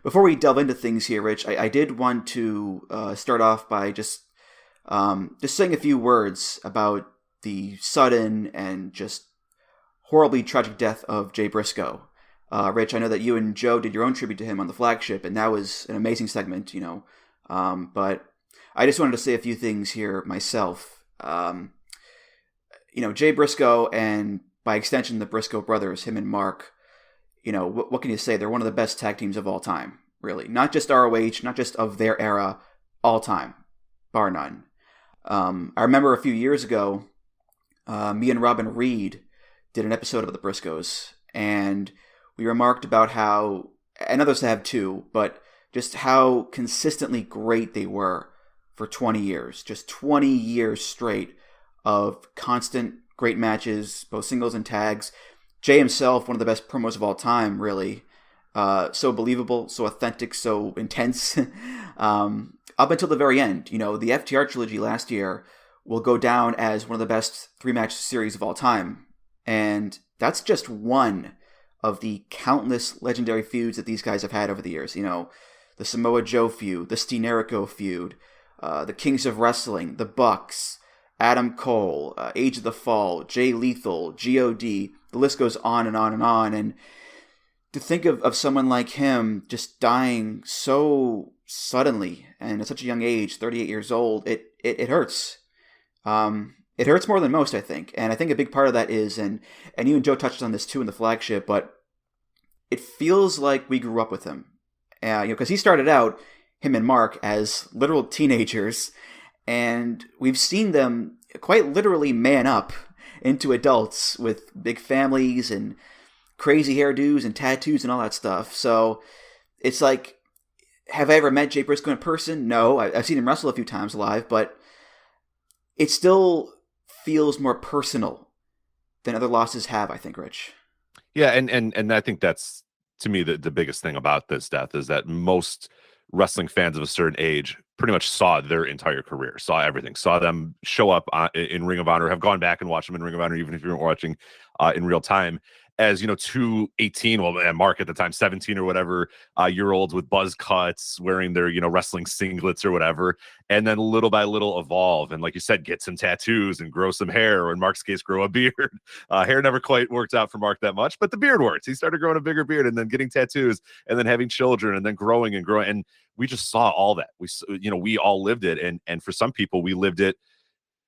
before we delve into things here, Rich, I did want to start off by just saying a few words about the sudden and just horribly tragic death of Jay Briscoe. Rich, I know that you and Joe did your own tribute to him on the flagship, and that was an amazing segment, But I just wanted to say a few things here myself. Jay Briscoe and by extension the Briscoe brothers, him and Mark, what can you say? They're one of the best tag teams of all time, really. Not just ROH, not just of their era, all time, bar none. I remember a few years ago, me and Robin Reed did an episode of the Briscoes, and we remarked about how, and others have too, but just how consistently great they were for 20 years. Just 20 years straight of constant great matches, both singles and tags. Jay himself, one of the best promos of all time, really. So believable, so authentic, so intense. Up until the very end. The FTR trilogy last year will go down as one of the best three-match series of all time. And that's just one of the countless legendary feuds that these guys have had over the years. The Samoa Joe feud, the Steen Jericho feud, the Kings of Wrestling, the Bucks, Adam Cole, Age of the Fall, Jay Lethal, God. The list goes on and on and on. And to think of someone like him just dying so suddenly and at such a young age, 38 years old, it hurts. It hurts more than most, I think. And I think a big part of that is, and you and Joe touched on this too in the flagship, but it feels like we grew up with him. Because he started out, him and Mark, as literal teenagers, and we've seen them quite literally man up into adults with big families and crazy hairdos and tattoos and all that stuff. So it's like, have I ever met Jay Briscoe in person? No. I've seen him wrestle a few times live, but it still feels more personal than other losses have, I think, Rich. Yeah, and I think that's, to me, the biggest thing about this death is that most wrestling fans of a certain age pretty much saw their entire career, saw everything, saw them show up in Ring of Honor, have gone back and watched them in Ring of Honor, even if you weren't watching in real time, as, two 18, well, and Mark at the time, 17 or whatever, year olds with buzz cuts, wearing their, wrestling singlets or whatever, and then little by little evolve. And like you said, get some tattoos and grow some hair, or in Mark's case, grow a beard. Hair never quite worked out for Mark that much, but the beard worked. He started growing a bigger beard and then getting tattoos and then having children and then growing and growing. And we just saw all that. We all lived it. And for some people, we lived it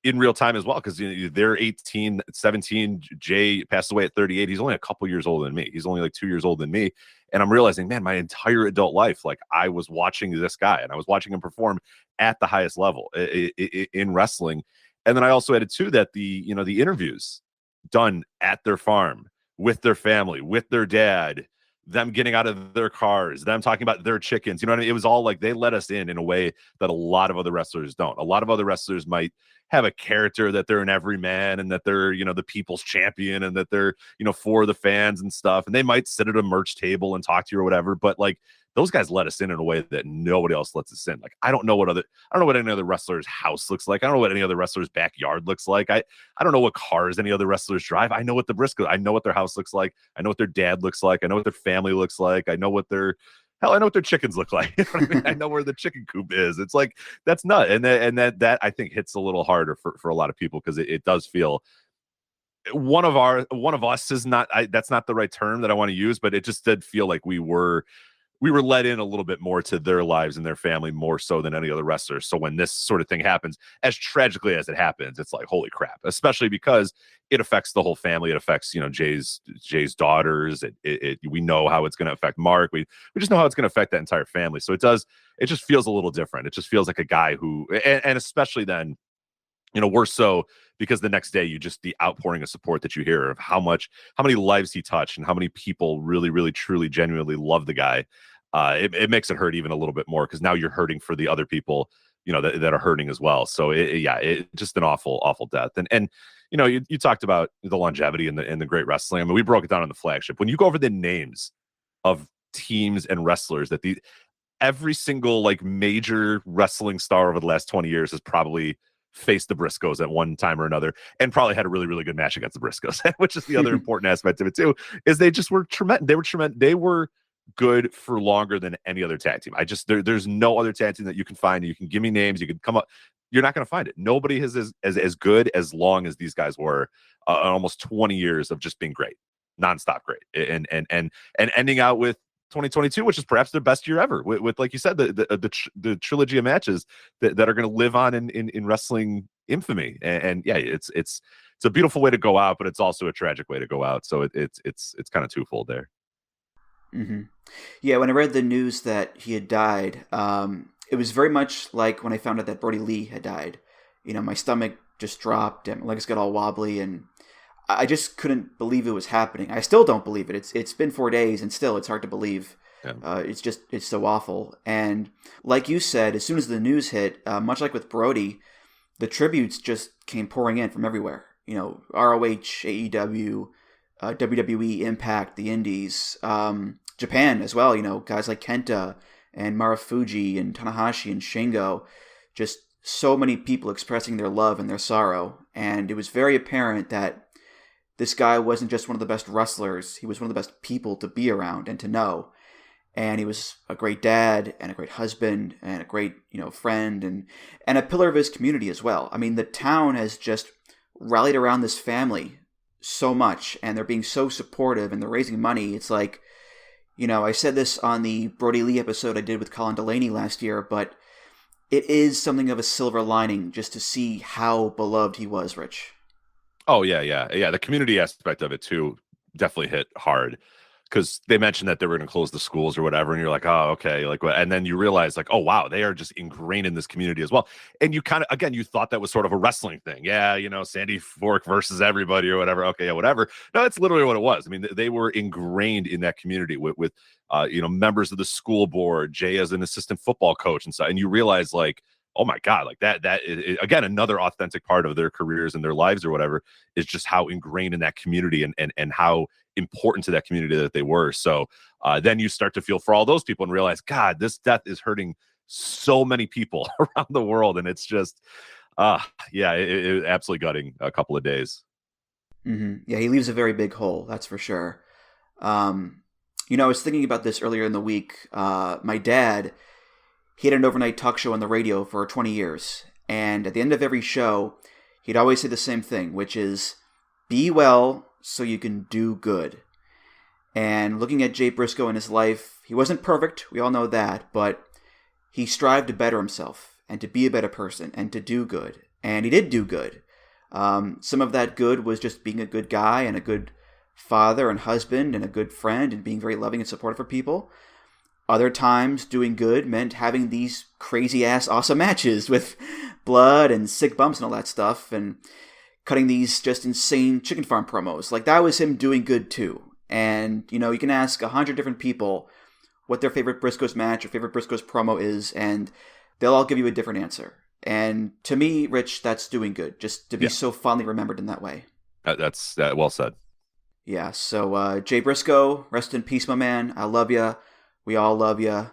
in real time as well, because they're 18, 17. Jay passed away at 38. He's only a couple years older than me. He's only like 2 years older than me. And I'm realizing, man, my entire adult life, like, I was watching this guy and I was watching him perform at the highest level in wrestling. And then I also added too that the interviews done at their farm with their family, with their dad, them getting out of their cars, them talking about their chickens. You know what I mean? It was all like, they let us in a way that a lot of other wrestlers don't. A lot of other wrestlers might have a character that they're an everyman and that they're, the people's champion and that they're, for the fans and stuff. And they might sit at a merch table and talk to you or whatever. But like, those guys let us in a way that nobody else lets us in. Like, I don't know what any other wrestler's house looks like. I don't know what any other wrestler's backyard looks like. I don't know what cars any other wrestlers drive. I know what the Briscoe, I know what their house looks like. I know what their dad looks like. I know what their family looks like. I know what their chickens look like. You know what I mean? I know where the chicken coop is. It's like, that's nuts. And that I think hits a little harder for a lot of people, because it does feel, one of us is not, that's not the right term that I want to use, but it just did feel like we were let in a little bit more to their lives and their family, more so than any other wrestler. So when this sort of thing happens, as tragically as it happens, it's like, holy crap, especially because it affects the whole family. It affects, Jay's daughters. We know how it's going to affect Mark. We just know how it's going to affect that entire family. So it just feels a little different. It just feels like a guy who, and especially then, worse so because the next day, the outpouring of support that you hear of how many lives he touched and how many people really, really, truly, genuinely love the guy. It makes it hurt even a little bit more, because now you're hurting for the other people, that are hurting as well. So it just an awful, awful death. And you talked about the longevity and the great wrestling. I mean, we broke it down on the flagship. When you go over the names of teams and wrestlers that every single like major wrestling star over the last 20 years has probably faced the Briscoes at one time or another, and probably had a really, really good match against the Briscoes, which is the other important aspect of it too, is they just were tremendous. They were tremendous. They were good for longer than any other tag team. I just there's no other tag team that you can find. You can give me names. You can come up. You're not going to find it. Nobody is as good as long as these guys were. Almost 20 years of just being great, nonstop great, and ending out with 2022, which is perhaps their best year ever, with like you said, the trilogy of matches that are going to live on in wrestling infamy. And yeah, it's a beautiful way to go out, but it's also a tragic way to go out. So it's kind of twofold there. Mm-hmm. Yeah, when I read the news that he had died, it was very much like when I found out that Brody Lee had died. My stomach just dropped and my legs got all wobbly, and I just couldn't believe it was happening. I still don't believe it. It's been 4 days, and still it's hard to believe. Yeah. It's so awful. And like you said, as soon as the news hit, much like with Brody, the tributes just came pouring in from everywhere. ROH, AEW, WWE, Impact, the Indies, Japan as well. Guys like Kenta and Marufuji and Tanahashi and Shingo, just so many people expressing their love and their sorrow. And it was very apparent that this guy wasn't just one of the best wrestlers, he was one of the best people to be around and to know. And he was a great dad and a great husband and a great, friend and a pillar of his community as well. I mean, the town has just rallied around this family so much, and they're being so supportive, and they're raising money. It's like, I said this on the Brody Lee episode I did with Colin Delaney last year, but it is something of a silver lining just to see how beloved he was, Rich. Oh yeah. The community aspect of it too definitely hit hard, because they mentioned that they were going to close the schools or whatever, and you're like, oh, okay, like what? And then you realize, like, oh wow, they are just ingrained in this community as well. And you kind of, again, you thought that was sort of a wrestling thing, yeah, Sandy Fork versus everybody or whatever. Okay, yeah, whatever. No, it's literally what it was. I mean, they were ingrained in that community with members of the school board, Jay as an assistant football coach, and so, and you realize, like, oh my God, like that is, again, another authentic part of their careers and their lives or whatever, is just how ingrained in that community and how important to that community that they were. So then you start to feel for all those people and realize, God, this death is hurting so many people around the world. And it's just, it absolutely gutting a couple of days. Mm-hmm. Yeah, he leaves a very big hole, that's for sure. I was thinking about this earlier in the week. My dad, he had an overnight talk show on the radio for 20 years. And at the end of every show, he'd always say the same thing, which is, be well so you can do good. And looking at Jay Briscoe in his life, he wasn't perfect, we all know that, but he strived to better himself and to be a better person and to do good. And he did do good. Some of that good was just being a good guy and a good father and husband and a good friend and being very loving and supportive for people. Other times, doing good meant having these crazy-ass awesome matches with blood and sick bumps and all that stuff, and cutting these just insane chicken farm promos. Like, that was him doing good, too. And, you can ask 100 different people what their favorite Briscoe's match or favorite Briscoe's promo is, and they'll all give you a different answer. And to me, Rich, that's doing good, just to be so fondly remembered in that way. That's well said. Yeah, so Jay Briscoe, rest in peace, my man. I love you. We all love you.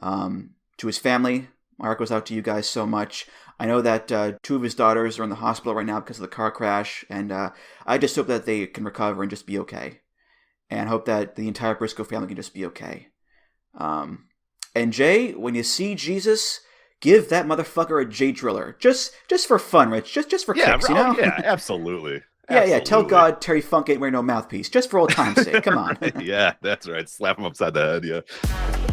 To his family, my heart goes out to you guys so much. I know that 2 of his daughters are in the hospital right now because of the car crash, and I just hope that they can recover and just be okay. And hope that the entire Briscoe family can just be okay. And Jay, when you see Jesus, give that motherfucker a J driller. Just for fun, Rich. Just for kicks, Yeah, absolutely. Yeah, tell God Terry Funk ain't wearing no mouthpiece. Just for old time's sake. Come on. Yeah, that's right. Slap him upside the head, yeah.